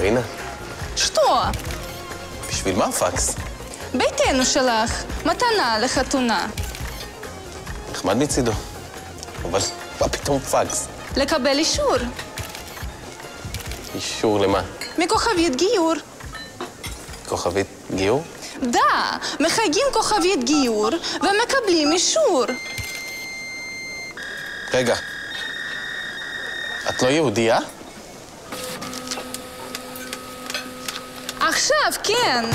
מרינה? שטו! בשביל מה פקס? ביתנו שלך, מתנה לחתונה. נחמד מצידו. אבל מה פתאום פקס? לקבל אישור. אישור למה? מכוכבית גיור. כוכבית גיור? דה, מחייגים כוכבית גיור ומקבלים אישור. רגע, את לא יהודייה? עכשיו, כן.